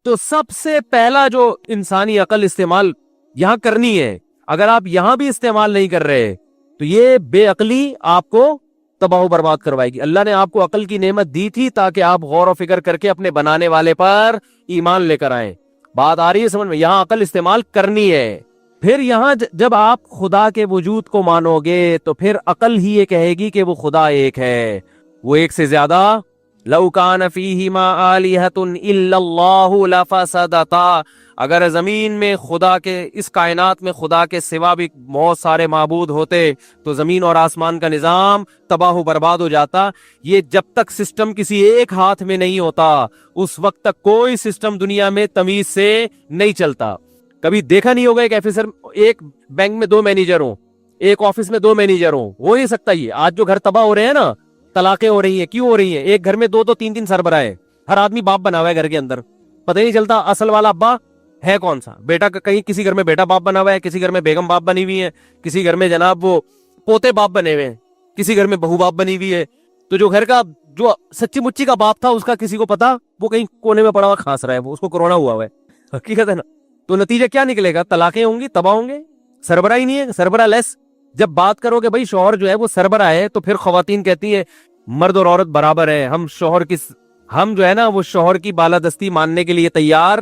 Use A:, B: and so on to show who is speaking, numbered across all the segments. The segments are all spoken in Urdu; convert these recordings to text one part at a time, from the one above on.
A: تو سب سے پہلا جو انسانی عقل استعمال یہاں کرنی ہے، اگر آپ یہاں بھی استعمال نہیں کر رہے تو یہ بے عقلی آپ کو تباہ و برباد کروائے گی. اللہ نے آپ کو عقل کی نعمت دی تھی تاکہ آپ غور و فکر کر کے اپنے بنانے والے پر ایمان لے کر آئیں. بات آ رہی ہے سمجھ میں؟ یہاں عقل استعمال کرنی ہے. پھر یہاں جب آپ خدا کے وجود کو مانو گے تو پھر عقل ہی یہ کہے گی کہ وہ خدا ایک ہے، وہ ایک سے زیادہ. لو کان فیہما آلہۃ الا اللہ لفسدتا، اگر زمین میں خدا کے، اس کائنات میں خدا کے سوا بھی بہت سارے معبود ہوتے تو زمین اور آسمان کا نظام تباہ و برباد ہو جاتا. یہ جب تک سسٹم کسی ایک ہاتھ میں نہیں ہوتا اس وقت تک کوئی سسٹم دنیا میں تمیز سے نہیں چلتا. کبھی دیکھا نہیں ہوگا ایک آفیسر، ایک بینک میں 2 مینیجر ہوں، ایک آفس میں 2 مینیجر ہوں، ہو نہیں سکتا. یہ آج جو گھر تباہ ہو رہے ہیں نا، طلاقیں ہو رہی ہیں، کیوں ہو رہی ہیں؟ ایک گھر میں 2 3 سربراہ ہیں، ہر آدمی باپ بنا ہوا ہے گھر کے اندر، پتہ نہیں چلتا اصل والا ابا ہے کون سا. بیٹا کہیں کسی گھر میں بیٹا باپ بنا ہوا ہے، کسی گھر میں بیگم باپ بنی ہوئی ہے، کسی گھر میں جناب وہ پوتے باپ بنے ہوئے ہیں، کسی گھر میں بہو باپ بنی ہوئی ہے. تو جو گھر کا جو سچی مچی کا باپ تھا اس کا کسی کو پتا، وہ کہیں کونے میں پڑا ہوا کھانس رہا ہے، وہ اس کو کورونا ہوا ہے. حقیقت ہے نا. تو نتیجہ کیا نکلے گا؟ طلاقیں ہوں گی، تباہ ہوں گے، سربراہ ہی نہیں ہے، سربراہ لیس. جب بات کرو کہ بھائی شوہر جو ہے وہ سربراہ ہے تو پھر خواتین کہتی ہیں مرد اور عورت برابر ہے، ہم جو ہے نا وہ شوہر کی بالادستی ماننے کے لیے تیار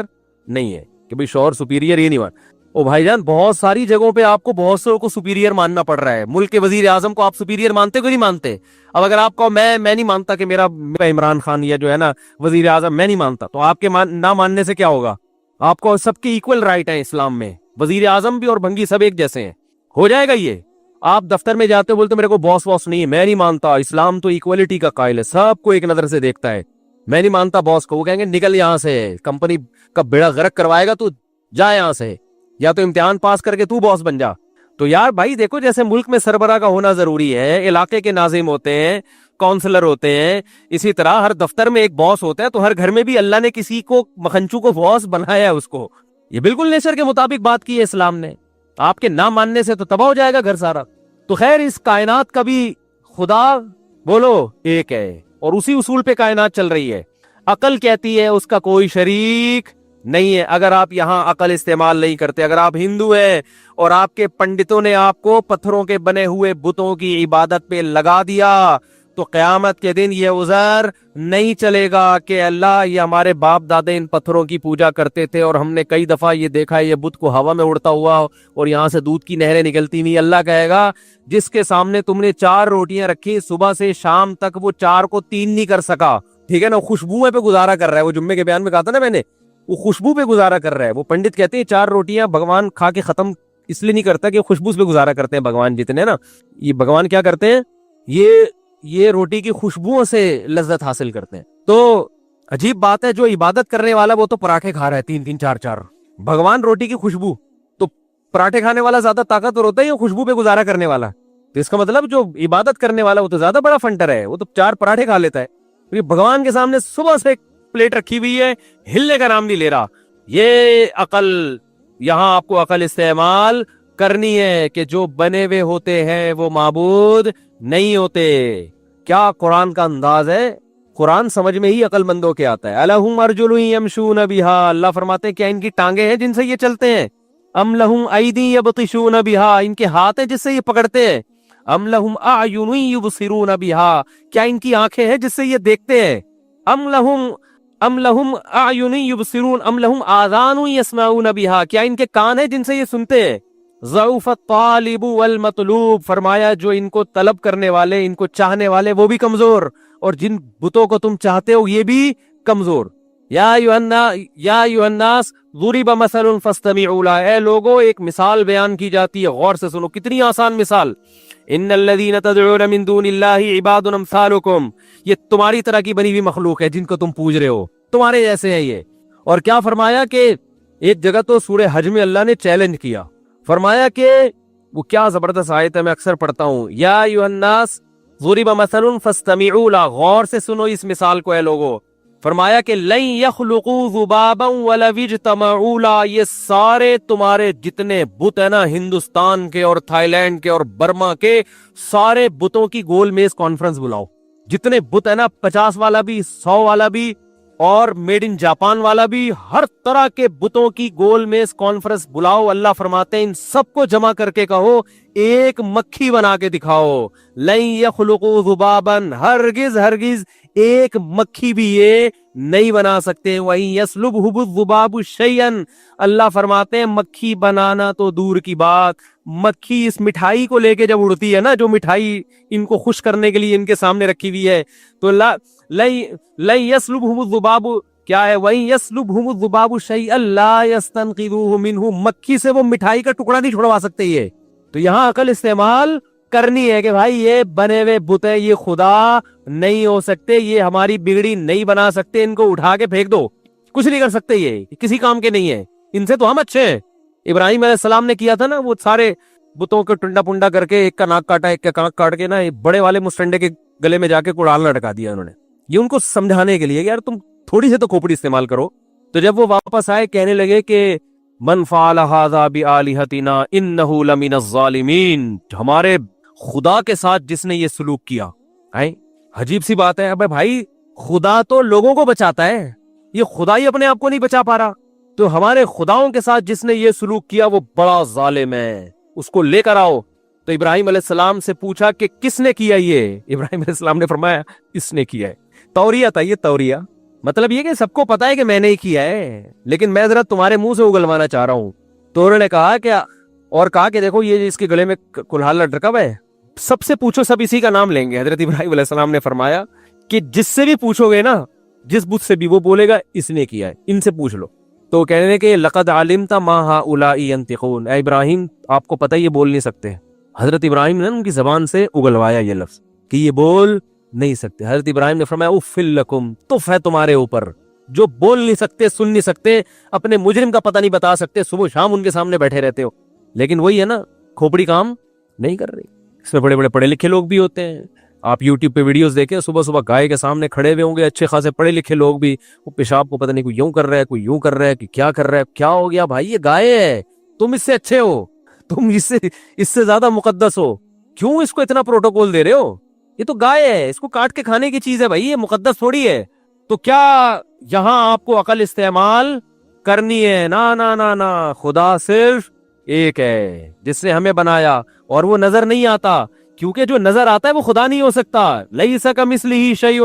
A: نہیں ہے کہ بھئی شوہر سپیریئر یہ نہیں مان. او بھائی جان، بہت ساری جگہوں پہ آپ کو بہت سے کو سپیریئر ماننا پڑ رہا ہے. ملک کے وزیر اعظم کو آپ سپیریئر مانتے کو نہیں مانتے؟ اب اگر آپ کو میں نہیں مانتا کہ میرا عمران خان یا جو ہے نا وزیر اعظم میں نہیں مانتا، تو آپ کے نہ ماننے سے کیا ہوگا؟ آپ کو سب کی ایکول رائٹ ہے اسلام میں، وزیر اعظم بھی اور بھنگی سب ایک جیسے ہیں. ہو جائے گا یہ. آپ دفتر میں جاتے بولتے میرے کو باس نہیں ہے، میں نہیں مانتا، اسلام تو ایکوالٹی کا قائل ہے، سب کو ایک نظر سے دیکھتا ہے، میں نہیں مانتا باس کو. وہ کہیں گے نکل یہاں سے، کمپنی کا بیڑا غرق کروائے گا تو جا یہاں سے، یا تو امتحان پاس کر کے تو باس بن جا. تو یار بھائی دیکھو، جیسے ملک میں سربراہ کا ہونا ضروری ہے، علاقے کے ناظم ہوتے ہیں، کونسلر ہوتے ہیں، اسی طرح ہر دفتر میں ایک باس ہوتا ہے. تو ہر گھر میں بھی اللہ نے کسی کو مکھنچو کو باس بنایا ہے. اس کو یہ بالکل نیچر کے مطابق بات کی ہے اسلام نے. آپ کے نہ ماننے سے تو تباہ ہو جائے گا گھر سارا. تو خیر، اس کائنات کا بھی خدا بولو ایک ہے، اور اسی اصول پہ کائنات چل رہی ہے. عقل کہتی ہے اس کا کوئی شریک نہیں ہے. اگر آپ یہاں عقل استعمال نہیں کرتے، اگر آپ ہندو ہیں اور آپ کے پنڈتوں نے آپ کو پتھروں کے بنے ہوئے بتوں کی عبادت پہ لگا دیا، تو قیامت کے دن یہ عذر نہیں چلے گا کہ اللہ یہ ہمارے باپ دادے ان پتھروں کی پوجا کرتے تھے اور ہم نے کئی دفعہ یہ دیکھا ہے یہ بت کو ہوا میں اڑتا ہوا اور یہاں سے دودھ کی نہریں نکلتی ہوئی. اللہ کہے گا جس کے سامنے تم نے 4 روٹیاں رکھی صبح سے شام تک، وہ 4 کو 3 نہیں کر سکا، ٹھیک ہے نا، خوشبو پہ گزارا کر رہا ہے. وہ جمعے کے بیان میں کہا تھا نا میں نے، وہ خوشبو پہ گزارا کر رہا ہے. وہ پنڈت کہتے ہیں 4 روٹیاں بھگوان کھا کے ختم اس لیے نہیں کرتا کہ خوشبو پہ گزارا کرتے ہیں. بھگوان جتنے نا، یہ بھگوان کیا کرتے ہیں، یہ روٹی کی خوشبوؤں سے لذت حاصل کرتے ہیں. تو عجیب بات ہے، جو عبادت کرنے والا وہ تو پراٹھے کھا رہا ہے 3 4، بھگوان روٹی کی خوشبو. تو پراٹھے کھانے والا زیادہ طاقتور ہوتا ہے یا خوشبو پہ گزارا کرنے والا؟ تو اس کا مطلب جو عبادت کرنے والا وہ تو زیادہ بڑا فنٹر ہے، وہ تو 4 پراٹھے کھا لیتا ہے. بھگوان کے سامنے صبح سے ایک پلیٹ رکھی ہوئی ہے، ہلنے کا نام نہیں لے رہا. یہ عقل، یہاں آپ کو عقل استعمال کرنی ہے کہ جو بنے ہوئے ہوتے ہیں وہ معبود نہیں ہوتے. کیا قرآن کا انداز ہے! قرآن سمجھ میں ہی عقل مندوں کے آتا ہے. الہم ارجل یمشون بہا، اللہ فرماتے ہیں کیا ان کی ٹانگیں ہیں جن سے یہ چلتے ہیں؟ ام لہم ایدی یبطشون بہا، ان کے ہاتھ ہیں جس سے یہ پکڑتے ہیں؟ ام لہم اعین یبصرون بہا، کیا ان کی آنکھیں ہیں جس سے یہ دیکھتے ہیں؟ ام لہم اعین یبصرون ام لہم آذان یسمعون بہا، کیا ان کے کان ہیں جن سے یہ سنتے ہیں؟ ضعف الطالب والمطلوب، فرمایا جو ان کو طلب کرنے والے، ان کو چاہنے والے وہ بھی کمزور، اور جن بتوں کو تم چاہتے ہو یہ بھی کمزور. یا ایھا الناس ضرب مثل فاستمعوا له، اے لوگو ایک مثال بیان کی جاتی ہے، غور سے سنو. کتنی آسان مثال. ان الذین تدعون من دون اللہ عباد امثالکم، یہ تمہاری طرح کی بنی ہوئی مخلوق ہے جن کو تم پوج رہے ہو، تمہارے جیسے ہیں یہ. اور کیا فرمایا کہ ایک جگہ تو سورہ حج میں اللہ نے چیلنج کیا، فرمایا کہ وہ کیا زبردست آیت ہے، میں اکثر پڑھتا ہوں، یا ایھا الناس ضرب مثل فاستمعوا له، غور سے سنو اس مثال کو اے لوگو. فرمایا کہ لن یخلقوا ذبابا ولو اجتمعوا له، یہ سارے تمہارے جتنے بت ہیں نا، ہندوستان کے اور تھائی لینڈ کے اور برما کے، سارے بتوں کی گول میز کانفرنس بلاؤ. جتنے بت ہیں نا، 50 والا بھی، 100 والا بھی، اور میڈ ان جاپان والا بھی, ہر طرح کے بتوں کی گول میں اس کانفرنس بلاؤ. اللہ فرماتے ہیں ان سب کو جمع کر کے کہو ایک مکھی بنا کے دکھاؤ. لن یخلقوا ذبابا, ہرگز ہرگز ایک مکھی بھی یہ نہیں بنا سکتے. وَإِن يَسْلُبْهُ الذُّبَابُ شَيْئًا, اللہ فرماتے ہیں مکھی بنانا تو دور کی بات, مکھی اس مٹھائی کو لے کے جب اڑتی ہے نا, جو مٹھائی ان کو خوش کرنے کے لیے ان کے سامنے رکھی ہوئی ہے, تو لَن يَسْلُبْهُ الذُّبَابُ کیا ہے, وَإِن يَسْلُبْهُمُ الذُّبَابُ شَيْئًا لَا يَسْتَنقِذُوهُ مِنْهُ, مکھی سے وہ مٹھائی کا ٹکڑا نہیں چھڑوا سکتے یہ. تو یہاں عقل استعمال کرنی ہے کہ بھائی یہ بنے ہوئے بت ہے, یہ خدا نہیں ہو سکتے, یہ ہماری بگڑی نہیں بنا سکتے, ان کو اٹھا کے پھینک دو, کچھ نہیں کر سکتے, یہ کسی کام کے نہیں ہے, ان سے تو ہم اچھے ہیں. ابراہیم علیہ السلام نے کیا تھا نا, وہ سارے بتوں کو ٹنڈا پنڈا کر کے ایک کا ناک کاٹا, ایک کا کانک کاٹ کے نا بڑے والے مسٹنڈے کے گلے میں جا کے کڑال لٹکا دیا انہوں نے. یہ ان کو سمجھانے کے لیے یار تم تھوڑی سے تو کھوپڑی استعمال کرو. تو جب وہ واپس آئے کہنے لگے کہ من فعل ھذا بآلہتنا انہ لمن الظالمین, ہمارے خدا کے ساتھ جس نے یہ سلوک کیا. عجیب سی بات ہے, ابے بھائی خدا تو لوگوں کو بچاتا ہے, یہ خدا ہی اپنے آپ کو نہیں بچا پا رہا, تو ہمارے خداؤں کے ساتھ جس نے یہ سلوک کیا وہ بڑا ظالم ہے, اس کو لے کر آؤ. تو ابراہیم علیہ السلام سے پوچھا کہ کس نے کیا یہ, ابراہیم علیہ السلام نے فرمایا اس نے کیا ہے. توریہ تھا یہ, توریہ مطلب یہ کہ سب کو پتا ہے کہ میں نے ہی کیا ہے, لیکن میں ذرا تمہارے منہ سے اگلوانا چاہ رہا ہوں. تو انہوں نے کہا کیا, اور کہا کہ دیکھو یہ اس کے گلے میں کلہال لٹکا ہوا ہے, سب سے پوچھو سب اسی کا نام لیں گے. حضرت ابراہیم علیہ السلام نے فرمایا کہ جس سے بھی پوچھو گے نا, جس بت سے بھی, وہ بولے گا اس نے کیا ہے, ان سے پوچھ لو. تو کہنے لگے کہ لقد علمت ما هؤلاء ينطقون, اے ابراہیم آپ کو پتہ یہ بول نہیں سکتے. حضرت ابراہیم نے ان کی زبان سے اگلوایا یہ لفظ کہ یہ بول نہیں سکتے. حضرت ابراہیم نے فرمایا اف لکم, تف ہے تمہارے اوپر, جو بول نہیں سکتے, سن نہیں سکتے, اپنے مجرم کا پتہ نہیں بتا سکتے, صبح شام ان کے سامنے بیٹھے رہتے ہو. لیکن وہی ہے نا, کھوپڑی کام نہیں کر رہی. اس میں بڑے بڑے پڑھے لکھے لوگ بھی ہوتے ہیں. آپ یوٹیوب پہ ویڈیوز دیکھیں, صبح صبح گائے کے سامنے کھڑے ہوئے ہوں گے اچھے خاصے پڑھے لکھے لوگ بھی, وہ پیشاب کو پتہ نہیں کوئی یوں کر رہا ہے, کوئی یوں کر رہا ہے, کہ کیا کر رہا ہے, کیا ہو گیا بھائی, یہ گائے ہے, تم اس سے اچھے ہو, تم اس سے زیادہ مقدس ہو, کیوں اس کو اتنا پروٹوکول دے رہے ہو, یہ تو گائے ہے, اس کو کاٹ کے کھانے کی چیز ہے بھائی, یہ مقدس تھوڑی ہے. تو کیا یہاں آپ کو عقل استعمال کرنی ہے؟ نا نا نا نا, خدا صرف ایک ہے جس نے ہمیں بنایا, اور وہ نظر نہیں آتا, کیونکہ جو نظر آتا ہے وہ خدا نہیں ہو سکتا. لیس کمثلہ شیء,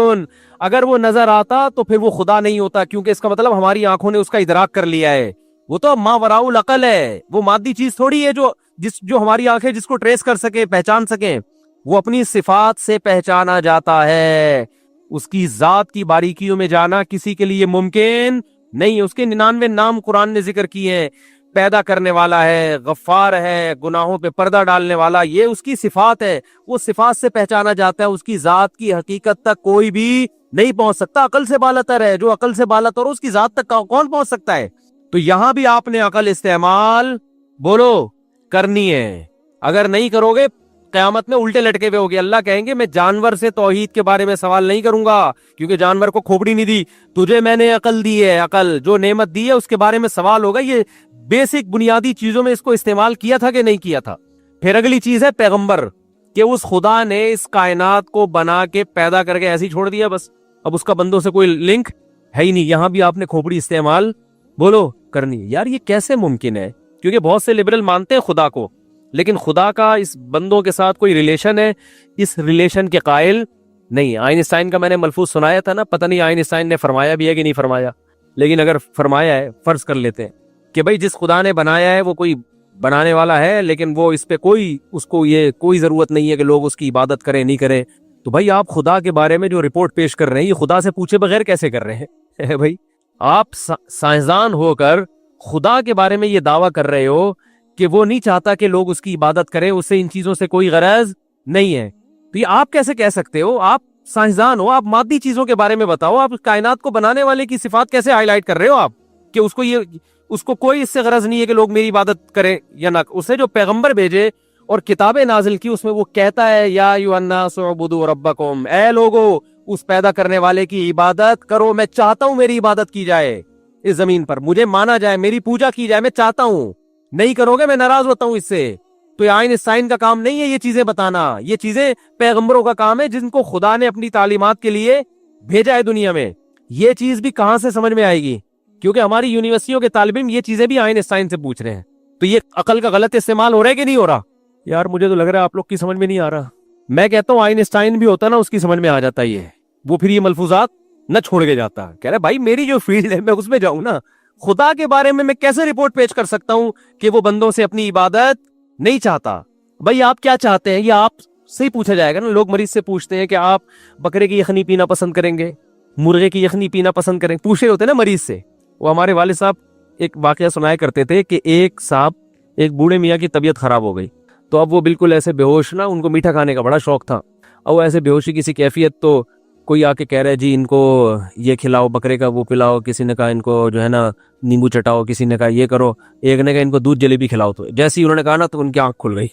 A: اگر وہ نظر آتا تو پھر وہ خدا نہیں ہوتا, کیونکہ اس کا مطلب ہماری آنکھوں نے اس کا ادراک کر لیا ہے. وہ تو ما وراء العقل ہے, وہ مادی چیز تھوڑی ہے جو ہماری آنکھیں جس کو ٹریس کر سکے, پہچان سکیں. وہ اپنی صفات سے پہچانا جاتا ہے, اس کی ذات کی باریکیوں میں جانا کسی کے لیے ممکن نہیں. اس کے 99 نام قرآن نے ذکر کیے ہیں, پیدا کرنے والا ہے, غفار ہے, گناہوں پہ پردہ ڈالنے والا, یہ اس کی صفات ہے, وہ صفات سے پہچانا جاتا ہے. اس کی ذات کی حقیقت تک کوئی بھی نہیں پہنچ سکتا, عقل سے بالاتر ہے, جو عقل سے بالاتر اس کی ذات تک کون پہنچ سکتا ہے. تو یہاں بھی آپ نے عقل استعمال بولو کرنی ہے, اگر نہیں کرو گے قیامت میں الٹے لٹکے ہوئے ہوگے. اللہ کہیں گے میں جانور سے توحید کے بارے میں سوال نہیں کروں گا, کیونکہ جانور کو کھوپڑی نہیں دی, تجھے میں نے عقل دی ہے, عقل جو نعمت دی ہے اس کے بارے میں سوال ہوگا, یہ بیسک بنیادی چیزوں میں اس کو استعمال کیا تھا کہ نہیں کیا تھا. پھر اگلی چیز ہے پیغمبر, کہ اس خدا نے اس کائنات کو بنا کے پیدا کر کے ایسے ہی چھوڑ دیا بس, اب اس کا بندوں سے کوئی لنک ہے ہی نہیں. یہاں بھی آپ نے کھوپڑی استعمال بولو کرنی ہے. یار یہ کیسے ممکن ہے, کیونکہ بہت سے لبرل مانتے ہیں خدا کو, لیکن خدا کا اس بندوں کے ساتھ کوئی ریلیشن ہے, اس ریلیشن کے قائل نہیں. آئنسٹائن کا میں نے ملفوظ سنایا تھا نا, پتہ نہیں آئنسٹائن نے فرمایا بھی ہے کہ نہیں فرمایا, لیکن اگر فرمایا ہے فرض کر لیتے ہیں کہ بھائی جس خدا نے بنایا ہے وہ کوئی بنانے والا ہے, لیکن وہ اس پہ اس کو یہ کوئی ضرورت نہیں ہے کہ لوگ اس کی عبادت کریں نہیں کریں. تو بھائی آپ خدا کے بارے میں جو رپورٹ پیش کر رہے ہیں یہ خدا سے پوچھے بغیر کیسے کر رہے ہیں؟ بھائی آپ سائنسدان ہو کر خدا کے بارے میں یہ دعویٰ کر رہے ہو کہ وہ نہیں چاہتا کہ لوگ اس کی عبادت کریں, اس سے ان چیزوں سے کوئی غرض نہیں ہے. تو یہ آپ کیسے کہہ سکتے ہو؟ آپ سائنسدان ہو, آپ مادی چیزوں کے بارے میں بتاؤ, آپ کائنات کو بنانے والے کی صفات کیسے ہائی لائٹ کر رہے ہو آپ کہ اس کو کوئی اس سے غرض نہیں ہے کہ لوگ میری عبادت کریں یا نہ. اسے جو پیغمبر بھیجے اور کتابیں نازل کی اس میں وہ کہتا ہے یا ایھا الناس اعبدوا ربکم, اے لوگو اس پیدا کرنے والے کی عبادت کرو. میں چاہتا ہوں میری عبادت کی جائے اس زمین پر, مجھے مانا جائے, میری پوجا کی جائے, میں چاہتا ہوں. نہیں کرو گے میں ناراض ہوتا ہوں اس سے. تو یہ آئنسٹائن کا کام نہیں ہے یہ چیزیں بتانا, یہ چیزیں پیغمبروں کا کام ہے جن کو خدا نے اپنی تعلیمات کے لیے بھیجا ہے دنیا میں. یہ چیز بھی کہاں سے سمجھ میں آئے گی؟ کیونکہ ہماری یونیورسٹیوں کے طالب علم یہ چیزیں بھی آئنسٹائن سے پوچھ رہے ہیں. تو یہ عقل کا غلط استعمال ہو رہا ہے کہ نہیں ہو رہا؟ یار مجھے تو لگ رہا ہے آپ لوگ کی سمجھ میں نہیں آ رہا. میں کہتا ہوں آئنسٹائن بھی ہوتا نا اس کی سمجھ میں آ جاتا یہ. وہ پھر یہ ملفوظات نہ چھوڑ کے جاتا. کہہ رہا بھائی میری جو فیلڈ ہے میں اس میں جاؤں نا. خدا کے بارے میں کیسے رپورٹ پیش کر سکتا ہوں کہ وہ بندوں سے اپنی عبادت نہیں چاہتا؟ بھائی آپ کیا چاہتے ہیں یہ آپ سے ہی پوچھا جائے گا نا. لوگ مریض سے پوچھتے ہیں کہ آپ بکرے کی یخنی پینا پسند کریں گے, مرغے کی یخنی پینا پسند کریں گے, پوچھ رہے ہوتے ہیں نا مریض سے. وہ ہمارے والد صاحب ایک واقعہ سنایا کرتے تھے کہ ایک بوڑھے میاں کی طبیعت خراب ہو گئی, تو اب وہ بالکل ایسے بے ہوش نا, ان کو میٹھا کھانے کا بڑا شوق تھا, اور وہ ایسے بے ہوشی کسی کیفیت, تو کوئی آ کے کہہ رہا ہے جی ان کو یہ کھلاؤ بکرے کا, وہ پلاؤ, کسی نے کہا ان کو جو ہے نا نیمبو چٹاؤ, کسی نے کہا یہ کرو, ایک نے کہا ان کو دودھ جلیبی کھلاؤ. تو جیسے ہی انہوں نے کہا نا تو ان کی آنکھ کھل گئی.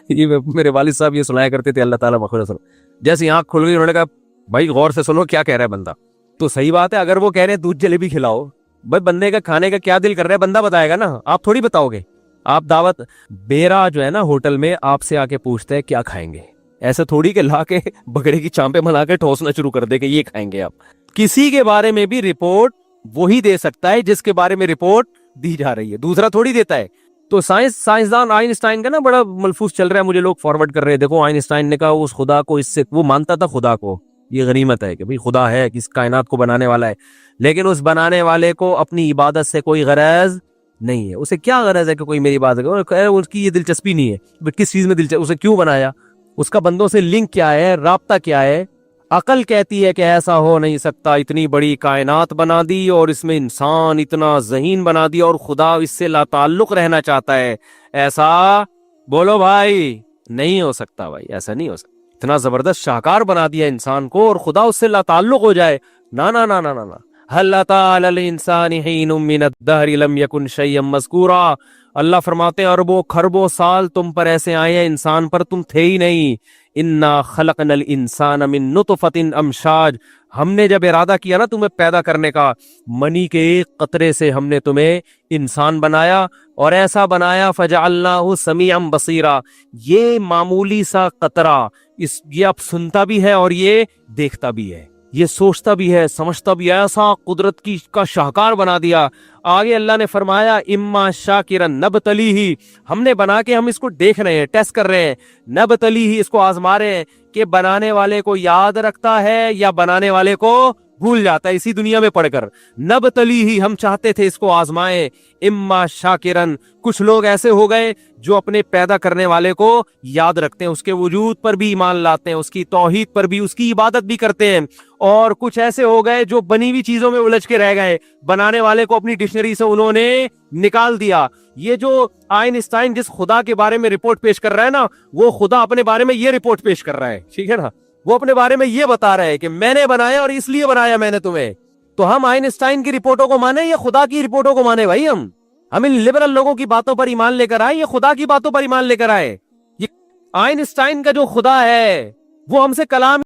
A: یہ میرے والد صاحب یہ سنایا کرتے تھے, اللہ تعالیٰ مغفرت کرے. جیسے ہی آنکھ کھل گئی انہوں نے کہا بھائی غور سے سنو کیا کہہ رہا ہے بندہ. تو صحیح بات ہے, اگر وہ کہہ رہے ہیں دودھ جلیبی کھلاؤ, بھائی بندے کا کھانے کا کیا دل کر رہا ہے بندہ بتائے گا نا, آپ تھوڑی بتاؤ گے. آپ دعوت بیرا جو ہے نا ہوٹل میں آپ سے آ کے پوچھتے ہیں کیا کھائیں گے, ایسے تھوڑی کہ لا کے بکرے کی چانپیں بنا کے ٹھوسنا شروع کر دے کہ یہ کھائیں گے آپ. کسی کے بارے میں بھی رپورٹ وہی دے سکتا ہے جس کے بارے میں رپورٹ دی جا رہی ہے, دوسرا تھوڑی دیتا ہے. تو سائنسدان آئنسٹائن کا نا بڑا ملفوظ چل رہا ہے, مجھے لوگ فارورڈ کر رہے ہیں. دیکھو آئنسٹائن نے کہا اس خدا کو, اس سے وہ مانتا تھا خدا کو, یہ غنیمت ہے کہ بھئی خدا ہے, کس کائنات کو بنانے والا ہے, لیکن اس بنانے والے کو اپنی عبادت سے کوئی غرض نہیں ہے. اسے کیا غرض ہے کہ کوئی میری عبادت کرے؟ اس کی یہ دلچسپی نہیں ہے. کس چیز میں دلچسپی, اسے کیوں بنایا, اس کا بندوں سے لنک کیا ہے, رابطہ کیا ہے؟ عقل کہتی ہے کہ ایسا ہو نہیں سکتا, اتنی بڑی کائنات بنا دی اور اس میں انسان اتنا ذہین بنا دیا اور خدا اس سے لا تعلق رہنا چاہتا ہے. ایسا بولو بھائی نہیں ہو سکتا, بھائی ایسا نہیں ہو سکتا. اتنا زبردست شاہکار بنا دیا انسان کو اور خدا اس سے لا تعلق ہو جائے, نا نا نا نا نا. هل اتى على الانسان حين من الدهر لم يكن شيئا مذكورا. اللہ فرماتے ہیں اربوں کھربوں سال تم پر ایسے آئے ہیں, انسان پر تم تھے ہی نہیں. انا خلقنا الانسان من نطفۃ امشاج. ہم نے جب ارادہ کیا نا تمہیں پیدا کرنے کا, منی کے ایک قطرے سے ہم نے تمہیں انسان بنایا, اور ایسا بنایا فجعلناہ سمیعا بصیرا. یہ معمولی سا قطرہ یہ اب سنتا بھی ہے اور یہ دیکھتا بھی ہے, یہ سوچتا بھی ہے, سمجھتا بھی ہے. ایسا قدرت کا شاہکار بنا دیا. آگے اللہ نے فرمایا اما شاکرا نبتلیہ, ہم نے بنا کے ہم اس کو دیکھ رہے ہیں, ٹیسٹ کر رہے ہیں. نبتلیہ, اس کو آزما رہے ہیں کہ بنانے والے کو یاد رکھتا ہے یا بنانے والے کو بھول جاتا ہے اسی دنیا میں پڑھ کر. نبتلیہ, ہم چاہتے تھے اس کو آزمائیں. اما شاکرن, کچھ لوگ ایسے ہو گئے جو اپنے پیدا کرنے والے کو یاد رکھتے ہیں, اس کے وجود پر بھی ایمان لاتے ہیں, اس کی توحید پر بھی, اس کی عبادت بھی کرتے ہیں. اور کچھ ایسے ہو گئے جو بنی ہوئی چیزوں میں الجھ کے رہ گئے, بنانے والے کو اپنی ڈکشنری سے انہوں نے نکال دیا. یہ جو آئنسٹائن جس خدا کے بارے میں رپورٹ پیش کر رہا ہے نا, وہ خدا اپنے بارے میں یہ رپورٹ پیش کر رہا ہے, ٹھیک ہے نا. وہ اپنے بارے میں یہ بتا رہا ہے کہ میں نے بنایا اور اس لیے بنایا میں نے تمہیں. تو ہم آئنسٹائن کی رپورٹوں کو مانیں یا خدا کی رپورٹوں کو مانیں؟ بھائی ہم ان لبرل لوگوں کی باتوں پر ایمان لے کر آئے یا خدا کی باتوں پر ایمان لے کر آئے؟ یہ آئنسٹائن کا جو خدا ہے وہ ہم سے کلام